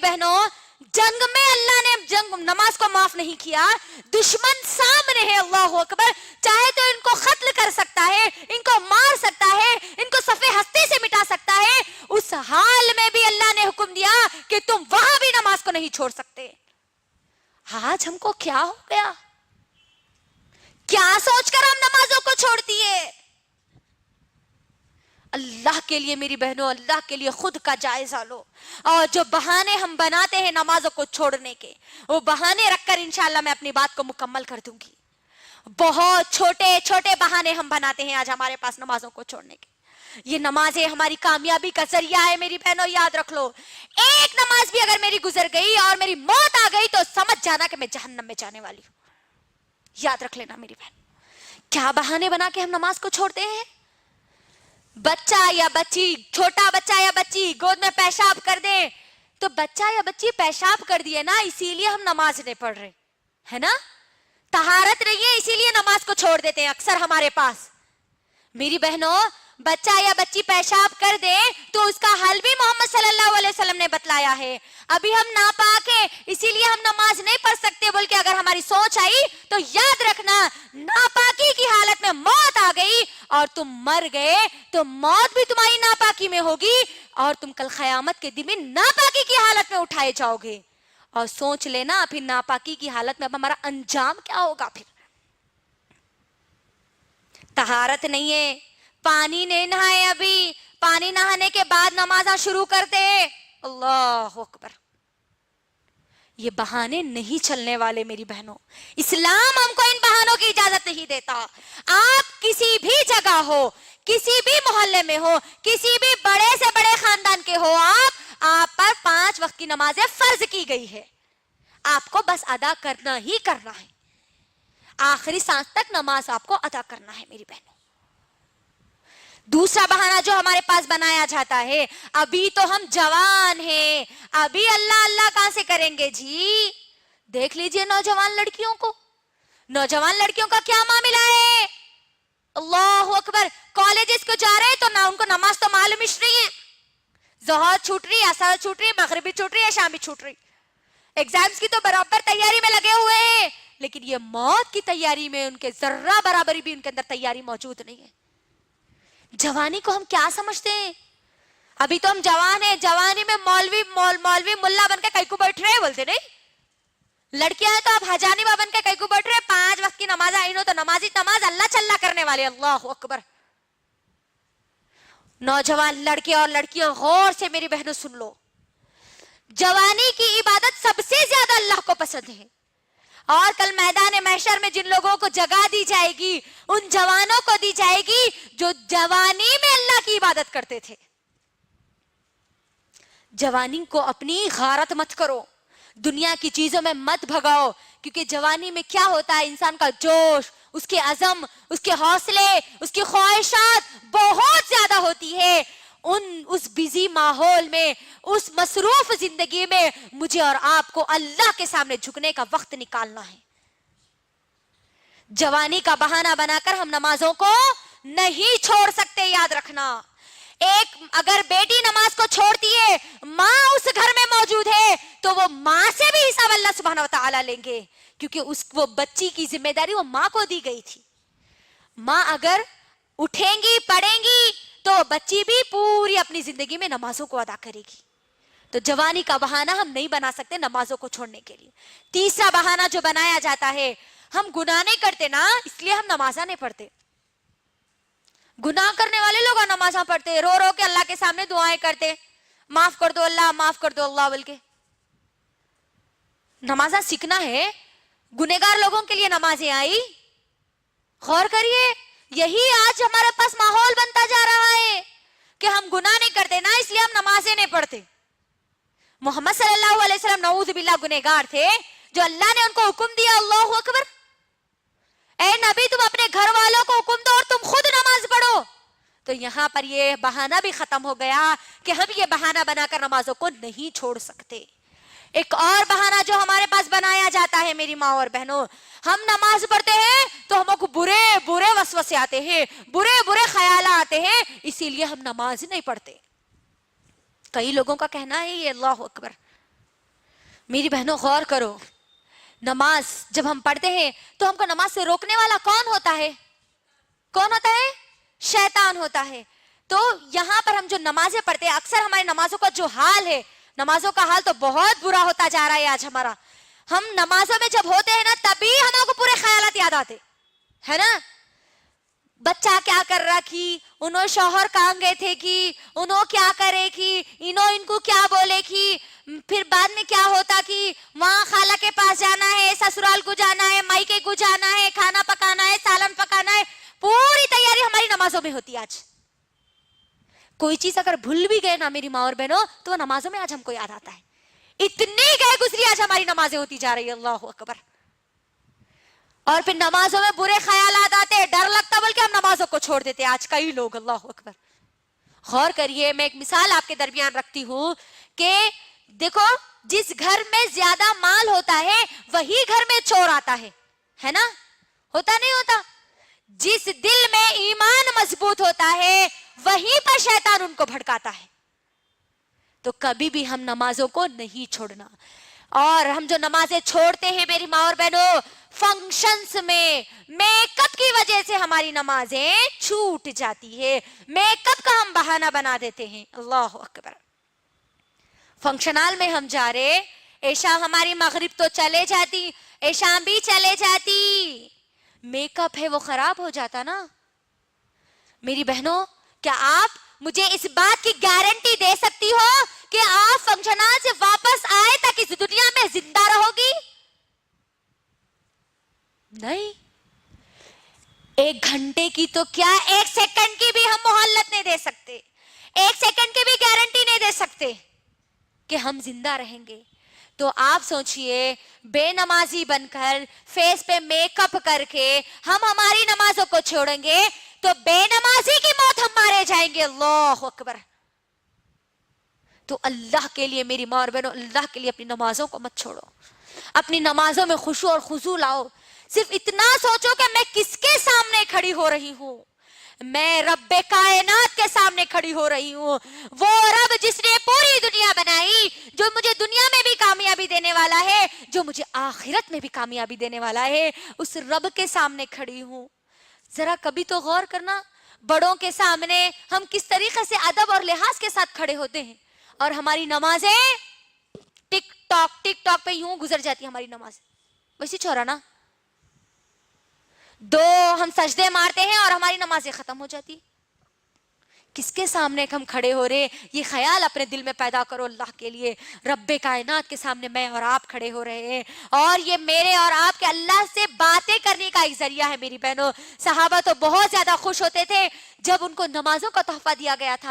बहनों, जंग में अल्लाह ने नमाज को माफ नहीं किया, दुश्मन सामने है, अल्लाह अकबर, चाहे तो इनको कत्ल कर सकता है, इनको मार सकता है, इनको सफे हस्ती से मिटा सकता है, उस हाल में भी अल्लाह ने हुक्म दिया कि तुम वहां भी नमाज को नहीं छोड़ सकते। आज हमको क्या हो गया, क्या सोचकर हम नमाजों को छोड़ दिए? अल्लाह के लिए मेरी बहनों, अल्लाह के लिए खुद का जायजा लो। और जो बहाने हम बनाते हैं नमाजों को छोड़ने के, वो बहाने रखकर इंशाअल्लाह मैं अपनी बात को मुकम्मल कर दूंगी। बहुत छोटे छोटे बहाने हम बनाते हैं आज हमारे पास नमाजों को छोड़ने के। ये नमाजें हमारी कामयाबी का जरिया है मेरी बहनों, याद रख लो। एक नमाज भी अगर मेरी गुजर गई और मेरी मौत आ गई तो समझ जाना कि मैं जहन्नम में जाने वाली हूं। याद रख लेना मेरी बहन। क्या बहाने बना के हम नमाज को छोड़ते हैं? बच्चा या बच्ची, छोटा बच्चा या बच्ची गोद में पेशाब कर दे तो बच्चा या बच्ची पेशाब कर दिए ना, इसीलिए हम नमाज नहीं पढ़ रहे, है ना? तहारत नहीं है इसीलिए नमाज को छोड़ देते हैं अक्सर हमारे पास। मेरी बहनों, बच्चा या बच्ची पेशाब कर दे तो उसका हल भी मोहम्मद सल्लल्लाहु अलैहि वसल्लम ने बतलाया है। अभी हम नापाक है इसीलिए हम नमाज नहीं पढ़ सकते, बोल के अगर हमारी सोच आई तो याद रखना, नापाकी की हालत में मौत आ गई और तुम मर गए तो मौत भी तुम्हारी नापाकी में होगी और तुम कल क़यामत के दिन में नापाकी की हालत में उठाए जाओगे। और सोच लेना फिर नापाकी की हालत में अब हमारा अंजाम क्या होगा। फिर तहारत नहीं है, पानी नहीं नहाए, अभी पानी नहाने के बाद नमाज़ शुरू कर दे, अल्लाह अकबर। ये बहाने नहीं चलने वाले मेरी बहनों। इस्लाम हमको इन बहानों की इजाजत नहीं देता। आप किसी भी जगह हो, किसी भी मोहल्ले में हो, किसी भी बड़े से बड़े खानदान के हो, आप पर 5 वक्त की नमाजें फर्ज की गई है, आपको बस अदा करना ही करना है। आखिरी सांस तक नमाज आपको अदा करना है मेरी बहनों। दूसरा बहाना जो हमारे पास बनाया जाता है, अभी तो हम जवान हैं, अभी अल्लाह अल्लाह कहां से करेंगे जी। देख लीजिए नौजवान लड़कियों को, नौजवान लड़कियों का क्या मामला है, अल्लाह अकबर। कॉलेजेस को जा रहे हैं तो ना उनको नमाज तो मालूम ही नहीं है, ज़ोहर छूट रही, असर छूट रही, मगरिब भी छूट रही है, शाम भी छूट रही। एग्जाम्स की तो बराबर तैयारी में लगे हुए हैं, लेकिन ये मौत की तैयारी में उनके जर्रा बराबरी भी उनके अंदर तैयारी मौजूद नहीं है। जवानी को हम क्या समझते हैं? अभी तो हम जवान हैं, जवानी में मौलवी मुल्ला बनकर कहीं को बैठ रहे हैं, बोलते नहीं। लड़कियां हैं तो आप हजानी बा बनकर कहीं को बैठ रहे हैं, 5 वक्त की नमाज आई नो तो नमाजी नमाज अल्लाह चल्ला करने वाले, अल्लाह अकबर। नौजवान लड़के और लड़कियां गौर से मेरी बहनों सुन लो, जवानी की इबादत सबसे ज्यादा अल्लाह को पसंद है। और कल मैदान महशर में जिन लोगों को जगह दी जाएगी, उन जवानों को दी जाएगी जो जवानी में अल्लाह की इबादत करते थे। जवानी को अपनी गारत मत करो, दुनिया की चीजों में मत भगाओ, क्योंकि जवानी में क्या होता है, इंसान का जोश, उसके अज़म, उसके हौसले, उसकी ख्वाहिशात बहुत ज्यादा होती है। उस बिजी माहौल में, उस मसरूफ जिंदगी में मुझे और आपको अल्लाह के सामने झुकने का वक्त निकालना है। जवानी का बहाना बनाकर हम नमाजों को नहीं छोड़ सकते, याद रखना। एक अगर बेटी नमाज को छोड़ती है, माँ उस घर में मौजूद है, तो वो माँ से भी हिसाब अल्लाह सुब्हानहू व तआला लेंगे, क्योंकि वो बच्ची की जिम्मेदारी वो माँ को दी गई थी। माँ अगर उठेंगी, पढ़ेंगी, तो बच्ची भी पूरी अपनी जिंदगी में नमाजों को अदा करेगी। तो जवानी का बहाना हम नहीं बना सकते नमाजों को छोड़ने के लिए। तीसरा बहाना जो बनाया जाता है, हम गुनाह नहीं करते ना, इसलिए हम नमाजा नहीं पढ़ते। गुनाह करने वाले लोग नमाजा पढ़ते, रो रो के अल्लाह के सामने दुआएं करते, माफ कर दो अल्लाह, माफ कर दो अल्लाह बोल के। नमाजा सीखना है, गुनेगार लोगों के लिए नमाजें आई। गौर करिए, यही आज हमारे पास माहौल बनता जा रहा है कि हम गुनाह नहीं करते ना, इसलिए हम नमाजें नहीं पढ़ते। मोहम्मद सल्लल्लाहु अलैहि वसल्लम नऊज़ बिल्लाह गुनहगार थे, जो अल्लाह ने उनको हुक्म दिया, अल्लाहु अकबर, ए नबी तुम अपने घर वालों को हुक्म दो और तुम खुद नमाज पढ़ो। तो यहाँ पर ये बहाना भी खत्म हो गया कि हम ये बहाना बनाकर नमाजों को नहीं छोड़ सकते। एक और बहाना जो हमारे पास बनाया जाता है मेरी माँ और बहनों, हम नमाज पढ़ते हैं तो हमको बुरे बुरे वसवसे आते हैं, बुरे बुरे ख्याल आते हैं, इसीलिए हम नमाज नहीं पढ़ते। कई लोगों का कहना है ये, अल्लाह अकबर, मेरी बहनों गौर करो, नमाज जब हम पढ़ते हैं तो हमको नमाज से रोकने वाला कौन होता है? कौन होता है? शैतान होता है। तो यहाँ पर हम जो नमाजें पढ़ते हैं, अक्सर हमारी नमाजों का जो हाल है, नमाजों का हाल तो बहुत बुरा होता जा रहा है आज हमारा। हम नमाजों में जब होते हैं ना, तभी हमको पूरे ख्यालात याद आते है ना। बच्चा क्या कर रहा कि, उन्होंने शौहर कहाँ गए थे कि, उन्होंने क्या करे कि, इनको क्या बोले कि, फिर बाद में क्या होता कि वहां खाला के पास जाना है, ससुराल को जाना है, मायके को जाना है, खाना पकाना है, सालन पकाना है, पूरी तैयारी हमारी नमाजों में होती है। आज कोई चीज अगर भूल भी गए ना मेरी माँ और बहनों, तो नमाजों में आज हमको याद आता है। इतनी गए गुजरी आज हमारी नमाजें होती जा रही है। अल्लाह अकबर। और फिर नमाजों में बुरे ख्यालात आते हैं, डर लगता, बल्कि हम नमाजों को छोड़ देते हैं आज कई लोग। अल्लाह अकबर। गौर करिए, मैं एक मिसाल आपके दरमियान रखती हूँ कि देखो, जिस घर में ज्यादा माल होता है वही घर में चोर आता है ना? होता नहीं होता? जिस दिल में ईमान मजबूत होता है वहीं पर शैतान उनको भड़काता है। तो कभी भी हम नमाजों को नहीं छोड़ना। और हम जो नमाजें छोड़ते हैं मेरी माँ और बहनों, फंक्शंस में मेकअप की वजह से हमारी नमाजें छूट जाती है। मेकअप का हम बहाना बना देते हैं। अल्लाह अकबर। फंक्शन हॉल में हम जा रहे, ऐशा हमारी मगरिब तो चले जाती, ऐशा भी चले जाती, मेकअप है वो खराब हो जाता ना। मेरी बहनों, क्या आप मुझे इस बात की गारंटी दे सकती हो कि आप फंक्शन हॉल से वापस आए तक इस दुनिया में जिंदा रहोगी? नहीं। 1 घंटे की तो क्या, 1 सेकंड की भी हम मोहल्लत नहीं दे सकते, 1 सेकंड की भी गारंटी नहीं दे सकते कि हम जिंदा रहेंगे। तो आप सोचिए, बेनमाजी बनकर, फेस पे मेकअप करके हम हमारी नमाजों को छोड़ेंगे तो बेनमाजी की मौत हम मारे जाएंगे। अल्लाह अकबर। तो अल्लाह के लिए मेरी माँ और बहनों, अल्लाह के लिए अपनी नमाजों को मत छोड़ो। अपनी नमाजों में खुशू और खुजू लाओ। सिर्फ इतना सोचो कि मैं किसके सामने खड़ी हो रही हूँ? मैं रब्बे कायनात के सामने खड़ी हो रही हूँ। वो रब जिसने पूरी दुनिया बनाई, जो मुझे दुनिया में भी कामयाबी देने वाला है, जो मुझे आखिरत में भी कामयाबी देने वाला है, उस रब के सामने खड़ी हूँ। जरा कभी तो गौर करना, बड़ों के सामने हम किस तरीके से अदब और लिहाज के साथ खड़े होते हैं, और हमारी नमाजें टिक टॉक पे यूं गुजर जाती है हमारी नमाज। वैसे छोरा ना, 2 हम सजदे मारते हैं और हमारी नमाजें खत्म हो जाती। किसके सामने हम खड़े हो रहे, ये ख्याल अपने दिल में पैदा करो। अल्लाह के लिए, रब्बे कायनात के सामने मैं और आप खड़े हो रहे हैं, और ये मेरे और आपके अल्लाह से बातें करने का एक जरिया है। मेरी बहनों, सहाबा तो बहुत ज्यादा खुश होते थे जब उनको नमाजों का तोहफा दिया गया था।